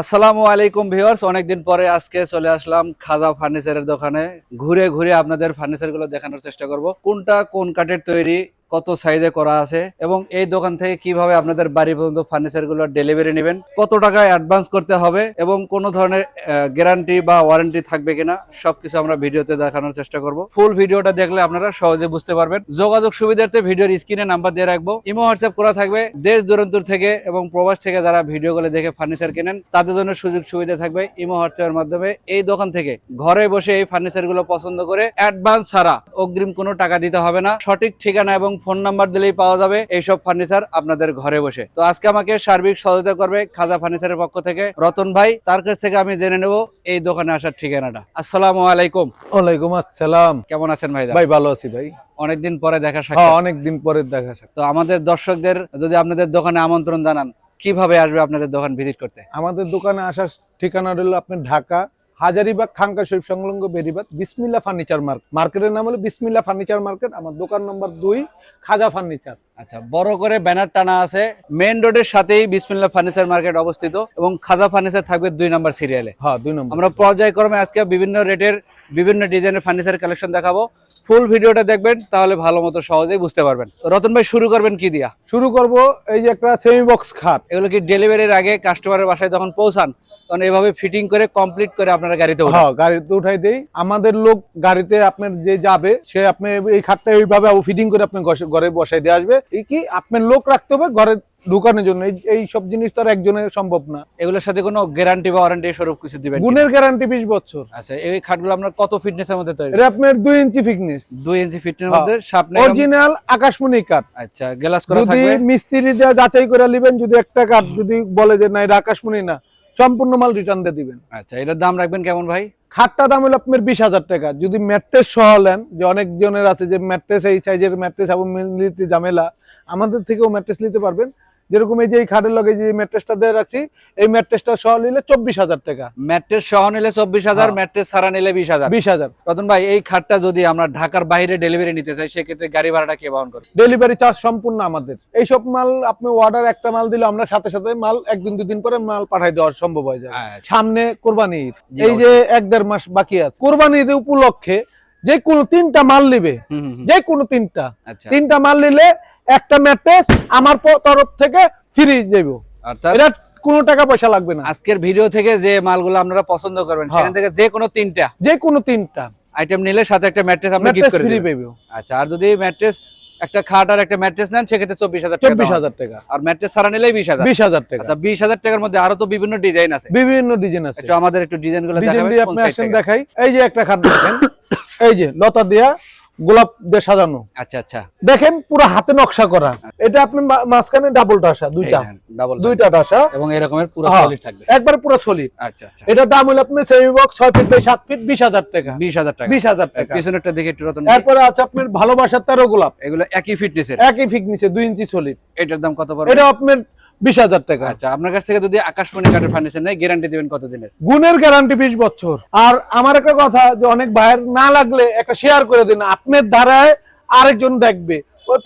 আসসালামু আলাইকুম ভিউয়ার্স, অনেকদিন পরে আজকে চলে আসলাম খাজা ফার্নিচারের দোকানে। ঘুরে ঘুরে আপনাদের ফার্নিচার গুলো দেখানোর চেষ্টা করব, কোনটা কোন কাঠের তৈরি, কত সাইজে করা আছে এবং এই দোকান থেকে কিভাবে আপনাদের বাড়ি পর্যন্ত ফার্নিচার গুলো ডেলিভারি নেবেন, কত টাকা অ্যাডভান্স করতে হবে এবং কোন ধরনের গ্যারান্টি বা ওয়ারেন্টি থাকবে কিনা সবকিছু আমরা ভিডিওতে দেখানোর চেষ্টা করব। ফুল ভিডিওটা দেখলে আপনারা সহজে বুঝতে পারবেন। যোগাযোগ সুবিধার্থে ভিডিওর স্ক্রিনে নাম্বার দিয়ে রাখবো, ইমো হোয়াটসঅ্যাপ করা থাকবে। দেশ দূরান্তর থেকে এবং প্রবাস থেকে যারা ভিডিওগুলো দেখে ফার্নিচার কেনেন তাদের জন্য সুযোগ সুবিধা থাকবে ইমো হোয়াটসঅ্যাপের মাধ্যমে এই দোকান থেকে ঘরে বসে এই ফার্নিচার গুলো পছন্দ করে অ্যাডভান্স ছাড়া অগ্রিম কোনো টাকা দিতে হবে না। সঠিক ঠিকানা এবং ফোন নাম্বার দিলেই পাওয়া যাবে এইসব ফার্নিচার আপনাদের ঘরে বসে। তো আজকে আমাকে সার্বিক সহযোগিতা করবে খাজা ফার্নিচারের পক্ষ থেকে রতন ভাই। তার কাছ থেকে আমি জেনে নেব এই দোকানে আসার ঠিকানাটা। আসসালামু আলাইকুম। ওয়ালাইকুম আসসালাম। কেমন আছেন ভাই? ভাই ভালো আছি ভাই। অনেকদিন পরে দেখা সাক্ষাৎ। অনেকদিন পরে দেখা সাক্ষাৎ। তো আমাদের দর্শকদের যদি আপনাদের দোকানে আমন্ত্রণ জানান, কিভাবে আসবে আপনাদের দোকান ভিজিট করতে? আমাদের দোকানে আসার ঠিকানা হলো আপনার ঢাকা হাজারীবাগ খানকা শরীফ সংলগ্ন বেরিবাদ বিসমিল্লাহ ফার্নিচার মার্কেটের নাম হলো বিসমিল্লাহ ফার্নিচার মার্কেট। আমার দোকান নম্বর 2 খাজা ফার্নিচার। আচ্ছা, বড় করে ব্যানার টানা আছে, মেইন রোডের সাথেই বিসমিল্লাহ ফার্নিচার মার্কেট অবস্থিত এবং খাজা ফার্নিচার থাকবে 2 নম্বর সিরিয়ালে। হ্যাঁ 2 নম্বর। আমরা পর্যায়ক্রমে আজকে বিভিন্ন রেটের বিভিন্ন ডিজাইনের ফার্নিচার কালেকশন দেখাবো। ফুল ভিডিওটা দেখবেন, তাহলে ভালো মতো সহজেই বুঝতে পারবেন। রতন ভাই, শুরু করবেন কি দিয়া? শুরু করব এই যে একটা সেমি বক্স খাট। এগুলো কি ডেলিভারির আগে কাস্টমারের বাসায় যখন পৌঁছান তখন এইভাবে ফিটিং করে কমপ্লিট করে আপনারা গাড়িতে উঠান? হ্যাঁ, গাড়িতে উঠাই দেই। আমাদের লোক গাড়িতে আপনার যে যাবে সে আপনি এই খাটটা এইভাবে ফিটিং করে আপনি ঘরে বসাই দিয়ে আসবে। এই কি আপনার লোক রাখতে হবে ঘরে ঢুকানোর জন্য। এই সব জিনিস তো আর একজনের সম্ভব না। এগুলোর সাথে কোনো গ্যারান্টি বা ওয়ারেন্টি স্বরূপ কিছু দিবেন? গুণের গ্যারান্টি 20 বছর। আচ্ছা, এই খাটগুলো আপনার কত ফিটনেসের মধ্যে তৈরি? এটা আপনার 2 ইঞ্চি ফিটনেস। 2 ইঞ্চি ফিটনেসের মধ্যে শার্পনেস অরিজিনাল আকাশমণি কাঠ। আচ্ছা, গ্লাস করা যদি থাকবে। মিস্ত্রি দিয়ে যাচাই করে নেবেন, যদি একটা কাঠ যদি বলে যে না এটা আকাশমণি না, সম্পূর্ণ মাল রিটার্ন দিয়ে দিবেন। আচ্ছা, এটার দাম রাখবেন কেমন ভাই? খাটটা দাম হলো আপনার 20,000 টাকা। যদি ম্যাট্রেস সহ নেন, যে অনেক জনের আছে যে ম্যাট্রেস এই সাইজের ম্যাট্রেস এবং নিতে ঝামেলা, আমাদের থেকেও ম্যাট্রেস নিতে পারবেন। যেরকম এই যে এই খাটের লগে যে ম্যাট্রেসটা দিয়ে রাখছি, এই ম্যাট্রেসটা সহ নিলে 24,000 টাকা। ম্যাট্রেস সহ নিলে 24,000, ম্যাট্রেস ছাড়া নিলে 20,000। 20,000। রতন ভাই, এই খাটটা যদি আমরা ঢাকার বাইরে ডেলিভারি নিতে চাই সেক্ষেত্রে গাড়ি ভাড়াটা কে বহন করে? ডেলিভারি চার্জ সম্পূর্ণ আমাদের। এইসব মাল আপনি অর্ডার একটা মাল দিলে আমরা সাথে সাথে মাল 1-2 দিন পরে মাল পাঠাই দেওয়া সম্ভব হয়ে যায়। সামনে কোরবানি ঈদ, এই যে 1-1.5 মাস বাকি আছে। কোরবানি ঈদ উপলক্ষে যে কোনো 3টা মাল নিবে, যে কোনো 3টা মাল নিলে একটা ম্যাট্রেস আমার তরফ থেকে ফ্রি দেব। এটা কোনো টাকা পয়সা লাগবে না। আজকের ভিডিও থেকে যে মালগুলো আপনারা পছন্দ করবেন সেখান থেকে যে কোনো 3টা আইটেম নিলে সাথে একটা ম্যাট্রেস আপনি গিফট করে দিবেন। আচ্ছা, আর যদি ম্যাট্রেস একটা খাট আর একটা ম্যাট্রেস নেন সেক্ষেত্রে 24,000 টাকা। আর ম্যাট্রেস ছাড়া নিলেই 20,000 টাকা। আচ্ছা, 20,000 টাকার মধ্যে আরো তো বিভিন্ন ডিজাইন আছে। একটু আমাদের একটু ডিজাইনগুলো দেখাবেন? আপনি আসেন দেখাই। এই যে একটা খাট দেখেন, এই যে লতা দিয়া গোলাপ দিয়ে সাজানো। আচ্ছা, দেখেন পুরো হাতে নকশা করা। এটা আপনি মাঝখানে ডাবল ডাসা, দুইটা ডাসা এবং এরকমের পুরো সলিড থাকবে, একবারে পুরো সলিড। আচ্ছা, এটা দাম হলো আপনি semi box 6 feet by 7 feet 20,000 টাকা। 20,000 টাকা। পিছনেরটা দেখে একটু রতন। এরপরে আছে আপনার ভালোবাসার 13 গোলাপ। এগুলো একই ফিটনেসের, একই ফিটনেসে 2 ইঞ্চি সলিড। এটার দাম কত পড়বে? এটা আপনার 20,000 টাকা। আচ্ছা, আপনার কাছ থেকে যদি আকাশমণি কাঠের ফার্নিচার নেয় গ্যারান্টি দিবেন কতদিনের? গুণের গ্যারান্টি 20 বছর। আর আমার একটা কথা, যে অনেক ভাইয়ের না লাগলে একটা শেয়ার করে দিন। আপনার দ্বারায় আরেকজন দেখবে,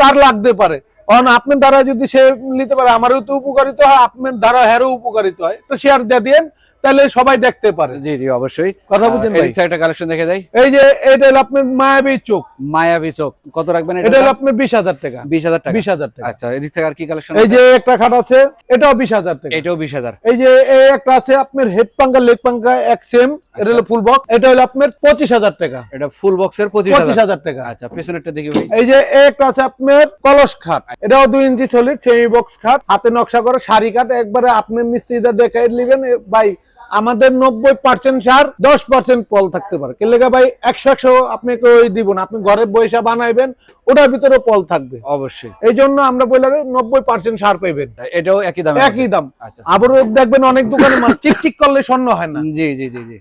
তার লাগতে পারে। কারণ আপনার দ্বারা যদি সে নিতে পারে, আমারও তো উপকারিত হয়, আপনার দ্বারা হেরও উপকারিত হয়। তো শেয়ার দিয়ে দিন, তাহলে সবাই দেখতে পারে। জি অবশ্যই। কথা বুঝেন ভাই? একটা কালেকশন দেখে যাই। এই যে এটা হলো আপনার মায়াবী চোখ। মায়াবী চোখ কত রাখবেন? এটা হলো আপনার 20,000 টাকা। 20,000 টাকা। আচ্ছা, এদিক থেকে আর কি কালেকশন? এই যে একটা খাট আছে, এটাও 20,000 টাকা। এটাও 20,000। এই যে এই একটা আছে আপনার হেড পাঙ্কা লেগ পাঙ্কা এক সেম, এটা হলো ফুল বক্স। এটা হলো আপনার 25,000 টাকা। এটা ফুল বক্সের 25,000 টাকা। আচ্ছা, পেছনেরটা দেখি ভাই। এই যে একটা আছে আপনার কলস খাট, এটাও 2 ইঞ্চি সলিড সেমি বক্স খাট, হাতে নকশা করা শাড়ি কাট। একবারে আপনি মিস্ত্রিটা দেখাই নেবেন ভাই। আমাদের 90% সার, 10% পল থাকতে পারে। কেলেগা ভাই 100 আপনাকে ওই দিব না, আপনি ঘরে বৈশা বানাইবেন, ওটার ভিতরে পল থাকবে অবশ্যই। এই জন্য আমরা বললাম 90% সার পাইবেন। এটাও একই দাম? একই দাম। আবারও দেখবেন অনেক দোকানে মাল চিকচিক করলে স্বর্ণ হয় না। জি।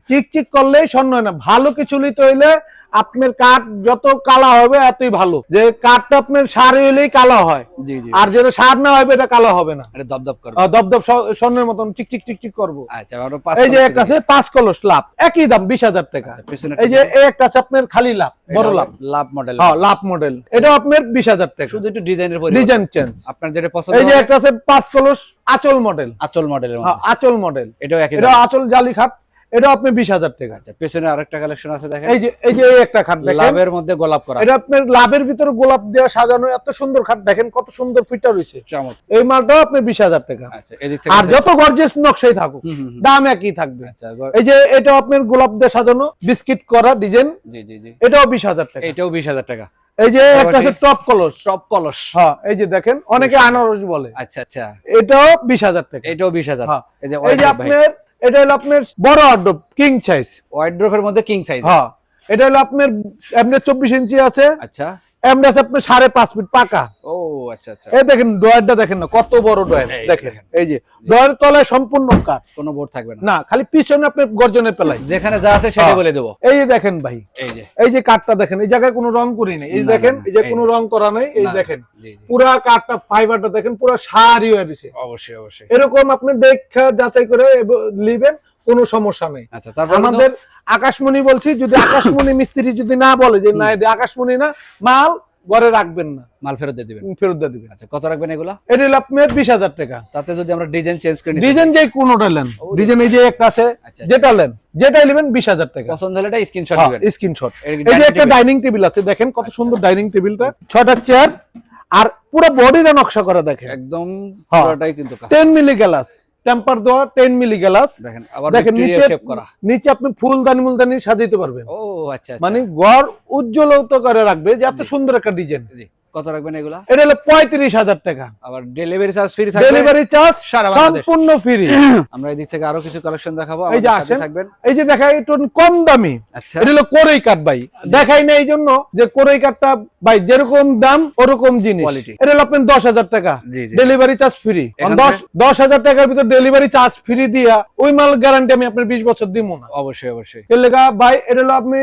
চিকচিক করলেই স্বর্ণ হয় না। ভালো কিছু নিতে হইলে আপনার কাঠ যত কালা হবে এতই ভালো, যে কাঠটা আপনার সার হলেই কালো হয়, জি জি, আর যেটা সার না হবে এটা কালো হবে না, এটা দপদপ করবে। দপদপ স্বর্ণের মতন চিকচিক চিকচিক করবো। আচ্ছা, আরো এই যে একটা আছে 5 কলস লাভ, একই দাম 20,000 টাকা। পিছনে এই যে এই একটা আছে আপনার খালি লাভ, বড় লাভ, লাভ মডেল, হ্যাঁ লাভ মডেল, এটা আপনার 20,000 টাকা, শুধু একটু ডিজাইনের ডিজাইন চেঞ্জ। আপনার যেটা পছন্দ। এই যে একটা আছে 5 কলস আঁচল মডেল, আঁচল মডেলের হ্যাঁ আঁচল মডেল, এটাও একই এটা দাম। আঁচল জালি খাট, এটা আপনি 20,000 টাকা। আচ্ছা, পেছনে আরেকটা কালেকশন আছে দেখেন, এই যে এই একটা খাট দেখেন, লাভের মধ্যে গোলাপ করা, এটা আপনার লাভের ভিতরে গোলাপ দেওয়া সাজানো, এত সুন্দর খাট দেখেন, কত সুন্দর ফিটা রয়েছে, চমৎকার। এই মালটাও আপনি 20,000 টাকা। আচ্ছা, এদিক থেকে আর যত গর্জিয়াস নকশাই থাকুক দাম একই থাকবে। আচ্ছা, এই যে এটা আপনার গোলাপ দিয়ে সাজানো বিস্কিট করা ডিজাইন, জি জি জি, এটাও 20,000 টাকা। এটাও 20,000 টাকা। এই যে একটা আছে টপ কলস, টপ কলস, হ্যাঁ এই যে দেখেন, অনেকে আনারস বলে, আচ্ছা আচ্ছা, এটাও 20,000 টাকা। এটাও 20,000। হ্যাঁ এই যে এই যে আপনার এটা হলো আপনার বড় অর্ডব কিং সাইজ, ওয়াইড্রোফের মধ্যে কিং সাইজ। হ্যাঁ এটা হলো আপনার এমনি 24 ইঞ্চি আছে, আচ্ছা, এমনি আছে আপনার 5.5 ফিট পাকা। ও আচ্ছা আচ্ছা, এই দেখেন ডয়ারটা দেখেন না কত বড় ডয়ার, এই দেখেন এই যে ডয়ার তলায় সম্পূর্ণ কাঠ, কোনো বোর্ড থাকবে না, না খালি পিছনে আপনি গর্জনের পেলাই, যেখানে যা আছে সেটা বলে দেবো। এই যে দেখেন ভাই, এই যে কাঠটা দেখেন, এই জায়গায় কোনো রং করি নাই, এই না, দেখেন না, এই যে এই কোনো যে। রং করা নাই, এই না, দেখেন জি জি, পুরা কাঠটা ফাইবারটা দেখেন পুরা সারি হয়ে রয়েছে। অবশ্যই অবশ্যই। এরকম আপনি দেখা যাচাই করে নিবেন, কোনো সমস্যা নেই। আচ্ছা, তারপর আমাদের আকাশমণি বলছি, যদি আকাশমণি মিস্ত্রি যদি না বলে যে না এটা আকাশমণি না, মাল ঘরে রাখবেন না, মাল ফেরত দিয়ে দিবেন। ফেরত দিয়ে দিবেন। আচ্ছা, কত রাখবেন এগুলা? এটা হলো আপনার 20,000 টাকা। তাতে যদি আমরা ডিজাইন চেঞ্জ করে নিই, ডিজাইন যে কোনোটা নেন, ডিজাইন এই যে একটা আছে, আচ্ছা, যেটা নেন যেটাই নেবেন 20,000 টাকা। পছন্দ হলে এটা স্ক্রিনশট হ্যাঁ, দিবেন। স্ক্রিনশট। এর এই যে একটা ডাইনিং টেবিল আছে, দেখেন কত সুন্দর ডাইনিং টেবিলটা, 6টা চেয়ার আর পুরো বডিটা নকশা করা দেখেন, একদম হ্যাঁ। পুরোটাই কিন্তু কাজ। 10 মিলি গ্লাস টেম্পার দেওয়া, 10 মিলি গ্লাস দেখেন, আবার দেখেন নিচে নিচে শেপ করা। নিচে আপনি ফুলদানি মুলদানি সাজাইতে পারবেন, ও আচ্ছা আচ্ছা, মানে ঘর উজ্জ্বলত করে রাখবে, যে এত সুন্দর একটা ডিজাইন। জি, কত রাখবেন এগুলা? এটা হলো 35,000 টাকা। আবার ডেলিভারি চার্জ ফ্রি থাকবে, ডেলিভারি চার্জ সারা বাংলাদেশ সম্পূর্ণ ফ্রি। আমরা এদিক থেকে আরো কিছু কালেকশন দেখাবো, এই যে আমাদের সাথে আসেন, থাকবেন। এই যে দেখাই একটু কম দামি, আচ্ছা, এটা হলো কোরই কাঠ ভাই, দেখাই না এই জন্য যে কোরই কাঠটা ভাই যেরকম দাম ওরকম জিনিস। Quality। এটা হলো আপনার 10,000 টাকা, জি জি, ডেলিভারি চার্জ ফ্রি। এখান 10,000 টাকার ভিতর ডেলিভারি চার্জ ফ্রি দিয়া ওই মাল গ্যারান্টি আমি আপনার 20 বছর দিব না। অবশ্যই অবশ্যই। এর লেগা ভাই এটা হলো আপনি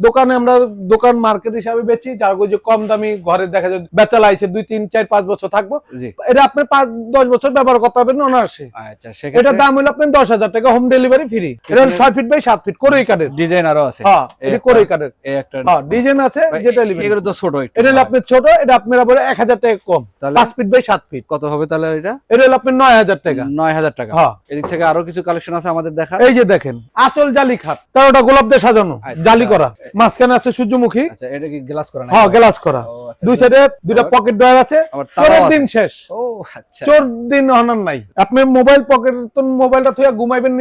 দোকানে, আমরা দোকান মার্কেট হিসাবে বেচি, যার যে কম দামি ঘরে দেখা যায় বেচা লাইছে 2, 3, 4, 5 বছর থাকবো, জি, এটা আপনি 5-10 বছর ব্যবহার করতে পারবেন অনায়াসে। আচ্ছা, এটার সেক্ষেত্রে দাম হলো আপনার 10,000 টাকা, হোম ডেলিভারি ফ্রি। এটা 6 ফিট বাই 7 ফিট কোরই কাঠের, ডিজাইন আরো আছে। হ্যাঁ এটা কোরই কাঠের, এই একটা, হ্যাঁ ডিজাইন আছে যেটা নেবেন। এগুলো তো ছোট একটু। এটা হলো আপনার ছোট, এটা আপনার আবার 1,000 টাকা কম, তাহলে 5 ফিট বাই 7 ফিট। কত হবে তাহলে এটা? এটা হলো আপনার 9,000 টাকা। 9,000 টাকা। হ্যাঁ এদিক থেকে আরো কিছু কালেকশন আছে আমাদের দেখা। এই যে দেখেন আসল জালি খাট, 13টা গোলাপ দিয়ে সাজানো, আচ্ছা। জালি করা, মাঝখানে আছে সূর্যমুখী, আচ্ছা, এটা কি গ্লাস করা না? হ্যাঁ গ্লাস করা, ও, আচ্ছা, দুই সাইডে দুইটা পকেট ড্রয়ার আছে। আবার চোরের তালাও আছে। দিন শেষ, ও আচ্ছা, চোর দিন হনার নাই। আপনি মোবাইল পকেট তো মোবাইলটা থুয়া ঘুমাইবেন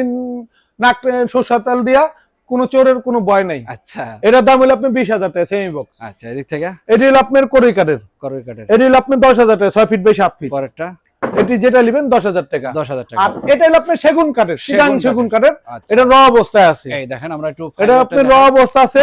নাক সরষের তেল দিয়া, কোনো চোরের কোনো ভয় নাই। আচ্ছা এটার দাম হলো আপনার 20,000 টাকা সেমি বক্স। আচ্ছা, এদিক থেকে এটি হলো আপনার কোরই কাঠের, করবে কাটের। এটি হলো আপনার 10,000 টাকা, 6 ফিট বাই 7 ফিট। পরেরটা এটি যেটা নেবেন 10,000 টাকা। 10,000 টাকা। আর এটা হলো আপনার সেগুন কাঠের, চিটাং সেগুন কাঠের, আচ্ছা, এটা র অবস্থায় আছে। এই দেখেন, আমরা একটু এটা আপনার র অবস্থা আছে।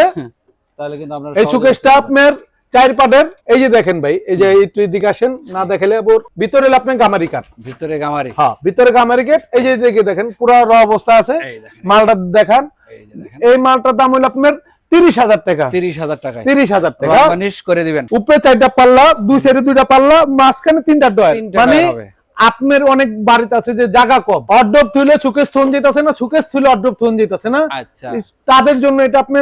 তাহলে কিন্তু আপনারা এই সহজে সুকেশটা আপনার 4 পাটের। এই যে দেখেন ভাই, এই যে এই দিকে আসেন, না দেখালে আবার ভিতরে হলো আপনার গামারি কাঠ, ভিতরে গামারি। হ্যাঁ ভিতরে গামারি কাঠ। এই যে দিকে দেখেন পুরো র অবস্থা আছে, এই দেখেন, মালটা দেখান। এই যে দেখেন, এই মালটার দাম হলো আপনার 30,000 টাকা। 30,000 টাকায় 30,000 টাকা। মানিশ করে দিবেন। উপরে 4টা পাল্লা, দুই সাইডে 2টা পাল্লা, মাঝখানে 3টা ডয়ার। 3টা মানে ডয়ার হবে। আপনার অনেক বাড়িতে আছে যে জায়গা কম, অর্ডব থুলে সুকেশ থন যেতেছে না, সুকেশ থুলে অর্ডব থন যেতেছে না, আচ্ছা, তাদের জন্য এটা আপনি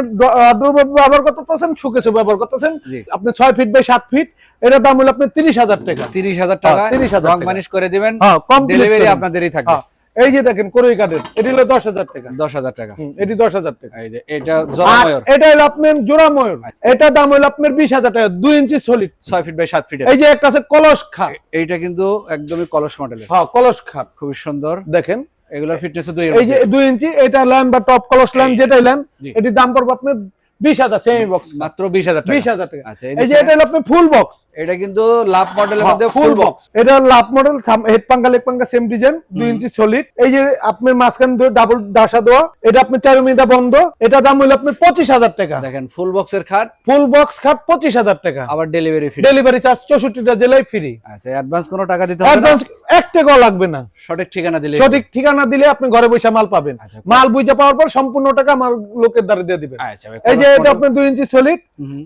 অর্ডব ব্যবহার করতেছেন, সুকেশও ব্যবহার করতেছেন। জি, আপনি 6 ফিট বাই 7 ফিট, এটার দাম হলো আপনার 30,000 টাকা। 30,000 টাকা। 30,000 রং টাকা। মানিশ করে দিবেন, হ্যাঁ কম ডেলিভারি আপনাদেরই থাকবে। এই যে দেখেন কোরই কাঠের, এটি হলো 10,000 টাকা। 10,000 টাকা। এটি 10,000 টাকা। এই যে এটা জোড়া আর ময়ূর, এটা হলো আপনার জোড়া ময়ূর, এটা দাম হলো আপনার 20,000 টাকা, 2 inch solid. 6 feet by 7 feet. এই যে একটা আছে কলস খাট, এইটা কিন্তু একদমই কলস মডেলের, হ্যাঁ কলস খাট খুবই সুন্দর। দেখেন। এগুলোর ফিটনেস 2 এর এই যে 2 ইঞ্চি, এটা ল্যাম্প বা টপ কলস ল্যাম্প যেটাই ল্যাম্প, জি। এটির দাম পড়বে আপনার 20,000 সেমি বক্স, মাত্র 20,000 টাকা। 20,000 টাকা। আচ্ছা, এই যে এটা হলো আপনার ফুল বক্স, এটা কিন্তু লাভ মডেলের মধ্যে ফুল ফুল বক্স। বক্স। এটা লাভ মডেল, হেড পাঙ্গা লেগ পাঙ্গা সেম ডিজাইন, 2 ইঞ্চি সলিড। এই যে আপনার মাঝখান দিয়ে ডাবল ডাসা দেওয়া, এটা আপনার চারুমিদা বন্ধ, এটা দাম হলো আপনার 25,000 টাকা। দেখেন, ফুল বক্সের খাট, ফুল বক্স খাট 25,000 টাকা। আবার ডেলিভারি ফ্রি। ডেলিভারি চার্জ 64টা জেলায় ফ্রি। আচ্ছা, অ্যাডভান্স কোনো টাকা দিতে হবে না, অ্যাডভান্স 1 টাকাও লাগবে না, সঠিক ঠিকানা দিলে। সঠিক ঠিকানা দিলে আপনি ঘরে বসে মাল পাবেন। আচ্ছা, মাল বুঝে পাওয়ার পর সম্পূর্ণ টাকা আমার লোকের দ্বারা দিয়ে দিবেন। আচ্ছা, এই যে এটা আপনার 2 ইঞ্চি সলিড,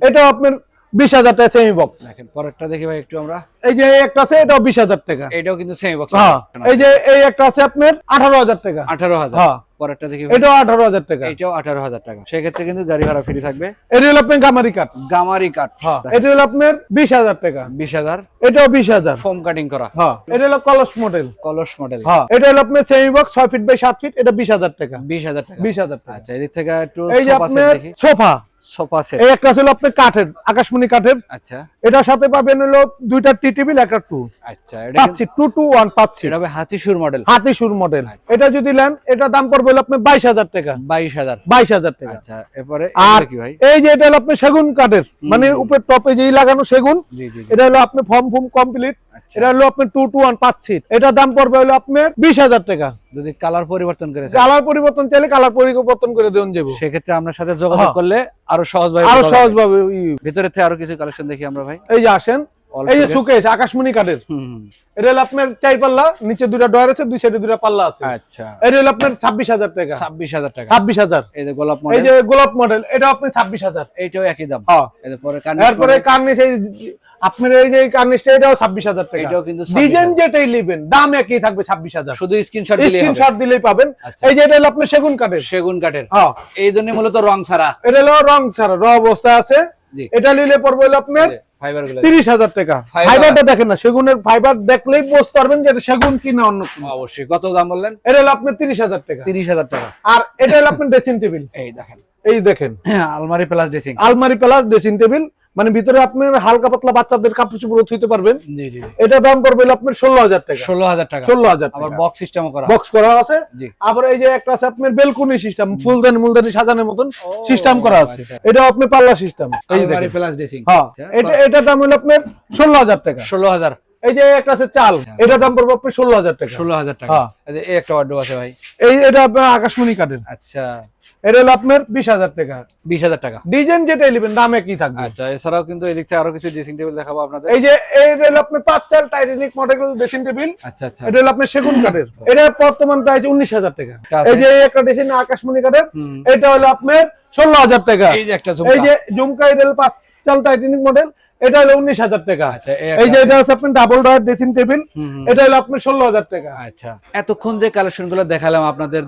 এটা আপনার 20,000 টাকা সেমি বক্স। দেখেন পরেরটা দেখি ভাই একটু আমরা। এই যে একটা আছে এটাও 20,000 টাকা। এটাও কিন্তু সেমি বক্স। হ্যাঁ, এই যে এই একটা আছে আপনার 18,000 টাকা। 18,000। হ্যাঁ, পরেরটা দেখি ভাই। এটাও 18,000 টাকা। এটাও 18,000 টাকা। সেক্ষেত্রে কিন্তু গাড়ি ভাড়া ফ্রি থাকবে। এটা হলো আপনার গামারি কাট। গামারি কাট। হ্যাঁ, এটা হলো আপনার 20,000 টাকা। 20,000। এটাও 20,000। ফোম কাটিং করা। হ্যাঁ, এটা হলো কলস মডেল। কলস মডেল। হ্যাঁ, এটা হলো আপনার semi box 6 feet by 7 feet, এটা 20,000 টাকা। 20,000 টাকা। 20,000 টাকা। আচ্ছা, এদিক থেকে একটু এই যে সোফা সেট আপনার দেখি। Sofa, sofa set. এই একটা ছিল আপনার কাঠের, আকাশমণি কাঠের। আচ্ছা এটার সাথে পাবেন হলো দুইটা টি টেবিল, একটা টুল। আচ্ছা, এটা পাচ্ছি 2 to 1 পাচ্ছি। এটা হবে হাতিশুর মডেল। হাতিশুর মডেল। এটা যদি নেন এটা দাম পড়বে হলো আপনার 22,000 টাকা। 22,000। 22,000 টাকা। আচ্ছা, এরপরে আর এটা কি ভাই? এই যে এটা হলো আপনার সেগুন কাঠের, মানে উপর টপে যেই লাগানো সেগুন, জি জি জি। এটা হলো আপনার ফর্ম কমপ্লিট। আচ্ছা। এটা হলো আপনার 2 to 1 পাচ্ছি। এটা দাম পড়বে হলো আপনার 20,000 টাকা। যদি কালার পরিবর্তন করে চান, কালার পরিবর্তন চাইলে কালার পরিবর্তন করে দেন যাবো। সেক্ষেত্রে আপনার সাথে যোগাযোগ হ্যাঁ। করলে আরো সহজভাবে আরো পাওয়া যাবে। সহজভাবে ভিতরে থেকে আরো কিছু কালেকশন দেখি আমরা ভাই। এই যে আসেন, All এই যে showcase। সুকেশ আকাশমণি কাঠের। হুম। এটা হলো আপনার 4 পাল্লা, নিচে দুটো ডয়ার আছে, দুই সাইডে দুটো পাল্লা আছে। আচ্ছা, এটা হলো আপনার 26,000 টাকা। 26,000 টাকা। 26,000। এই যে গোলাপ এই মডেল। যে গোলাপ মডেল, এটা আপনি 26,000। এইটাও একই দাম। হ্যাঁ, এরপরে এরপরে কার্নিশ, এই আপনার এই যে কার্নিশটা, এটাও 26,000 টাকা। এটাও কিন্তু ডিজাইন যেটাই নেবেন দাম একই থাকবে 26,000। শুধু স্ক্রিনশট দিলেই হবে। স্ক্রিনশট দিলেই পাবেন। আচ্ছা। এই যে এটা হলো আপনার সেগুন কাঠের। সেগুন কাঠের। হ্যাঁ, এই জন্য মূলত রং ছাড়া। এটা হলো রং ছাড়া র অবস্থা আছে। জি। এটা নিলে পড়বে হলো আপনার ফাইবার গুলো 30,000 টাকা। ফাইবার। ফাইবারটা দেখেন না, সেগুনের ফাইবার দেখলেই বুঝতে পারবেন যে এটা সেগুন কি না অন্য কোনো। অবশ্যই। কত দাম বললেন? এটা হলো আপনার 30,000 টাকা। 30,000 টাকা। আর এটা হলো আপনার ড্রেসিং টেবিল। এই দেখেন, এই দেখেন, আলমারি প্লাস ড্রেসিং। আলমারি প্লাস ড্রেসিং টেবিল, মানে ভিতরে আপনার হালকা পাতলা বাচ্চাদের কাপড় চোপড় থুইতে পারবেন। জি জি। এটা দাম পড়বে হলো আপনার 16,000 টাকা। 16,000 টাকা। 16,000 আবার টাকা। বক্স সিস্টেমও করা। বক্স করা আছে। জি। আবার এই যে একটা আছে আপনার বেলকনি সিস্টেম, ফুলদানি মুলদানি সাজানোর মতন ও, সিস্টেম করা আছে। আচ্ছা। এটা আপনি পাল্লা সিস্টেম। এই আলমারি দেখেন। Plus dressing. হ্যাঁ, এটা দাম হলো আপনার 16,000 টাকা। 16,000। এই যে একটা আছে চাল, এটা দাম পড়বে আপনার 16,000 টাকা। 16,000 টাকা। হ্যাঁ। এই যে এই একটা ওয়ার্ডরোব আছে ভাই। এটা আপনার আকাশমণি কাঠের। আচ্ছা, এটা হলো আপনার 20,000 টাকা। 20,000 টাকা। ডিজাইন যেটাই নেবেন দাম একই থাকবে। আচ্ছা, এছাড়াও কিন্তু এদিক থেকে আরো কিছু ড্রেসিং টেবিল দেখাবো আপনাদের। এই যে এটা হলো আপনার 5 চাল টাইটানিক মডেল ড্রেসিং টেবিল। আচ্ছা আচ্ছা। এটা হলো আপনার সেগুন কাঠের। এটা বর্তমান প্রাইস 19,000 টাকা। এটা আছে। এই যে একটা ড্রেসিং আকাশমণি কাঠের, হুম। এটা হলো আপনার 16,000 টাকা। এই যে একটা এই ঝুমকা। যে ঝুমকা, এটা হলো 5 চাল টাইটানিক মডেল, এটা হলো 19,000 টাকা। আচ্ছা, এই যে এটা হচ্ছে আপনার ডাবল ডয়ার ড্রেসিং টেবিল, হুম। এটা হলো আপনার 16,000 টাকা। আচ্ছা, এতক্ষণ যে কালেকশন গুলো দেখালাম আপনাদের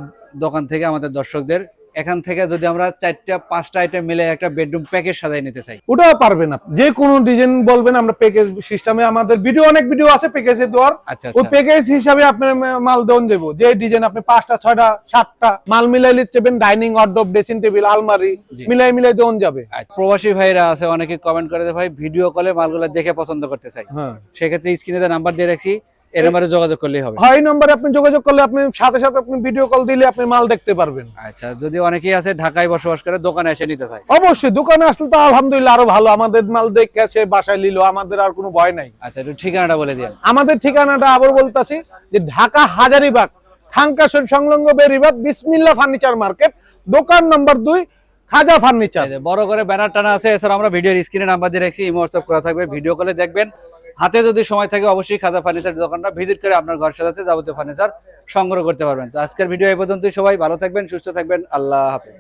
দোকান থেকে আমাদের দর্শকদের, এখান থেকে যদি আমরা 4-5টা আইটেম মিলে একটা বেডরুম প্যাকেজ সাজাই নিতে চাই, ওটাও পারবেন আপনি, যে কোনো ডিজাইন বলবেন, আমরা প্যাকেজ সিস্টেমে, আমাদের অনেক ভিডিও আছে প্যাকেজে দেওয়ার। আচ্ছা ওই আচ্ছা। প্যাকেজ হিসাবে আপনার মাল দেওয়া দেবো, যে ডিজাইন আপনি 5টা 6টা 7টা মাল মিলাই নিচ্ছেন, ডাইনিং ওয়ার্ডরোব ড্রেসিং টেবিল আলমারি জি। মিলাই দেওয়া যাবে। আচ্ছা, প্রবাসী ভাইরা আছে অনেকে কমেন্ট করে ভাই ভিডিও কলে মালগুলো দেখে পছন্দ করতে চাই, হ্যাঁ, সেক্ষেত্রে স্ক্রিনে নাম্বার দিয়ে রাখছি, এই নাম্বারে যোগাযোগ করলেই হবে। হয় নম্বরে আপনি যোগাযোগ করলে আপনি সাথে সাথে আপনি ভিডিও কল দিলে আপনি মাল দেখতে পারবেন। আচ্ছা, যদি অনেকেই আছে ঢাকায় বসবাস করে দোকানে এসে নিতে চায়, অবশ্যই দোকানে আসলে তো আলহামদুলিল্লাহ আরো ভালো, আমাদের মাল দেখে সে বাসায় নিল, আমাদের আর কোনো ভয় নাই। আচ্ছা, একটু ঠিকানাটা বলে দিন। আমাদের ঠিকানাটা আবার বলতাছি, যে ঢাকা হাজারীবাগ থাঙ্কা সংলগ্ন বেরিবাগ বিসমিল্লাহ ফার্নিচার মার্কেট, দোকান নম্বর 2 খাজা ফার্নিচার। এই যে বড় করে ব্যানার টানা আছে, এছাড়া আমরা ভিডিওর স্ক্রিনে নাম্বার দিয়ে রাখছি, ইমো হোয়াটসঅ্যাপ করা থাকবে, ভিডিও কলে দেখবেন। হাতে যদি সময় থাকে অবশ্যই খাজা ফার্নিচার দোকানটা ভিজিট করে আপনার ঘর সাজাতে যাবতীয় ফার্নিচার সংগ্রহ করতে পারবেন। তো আজকের ভিডিও এই পর্যন্তই। সবাই ভালো থাকবেন, সুস্থ থাকবেন, আল্লাহ হাফেজ।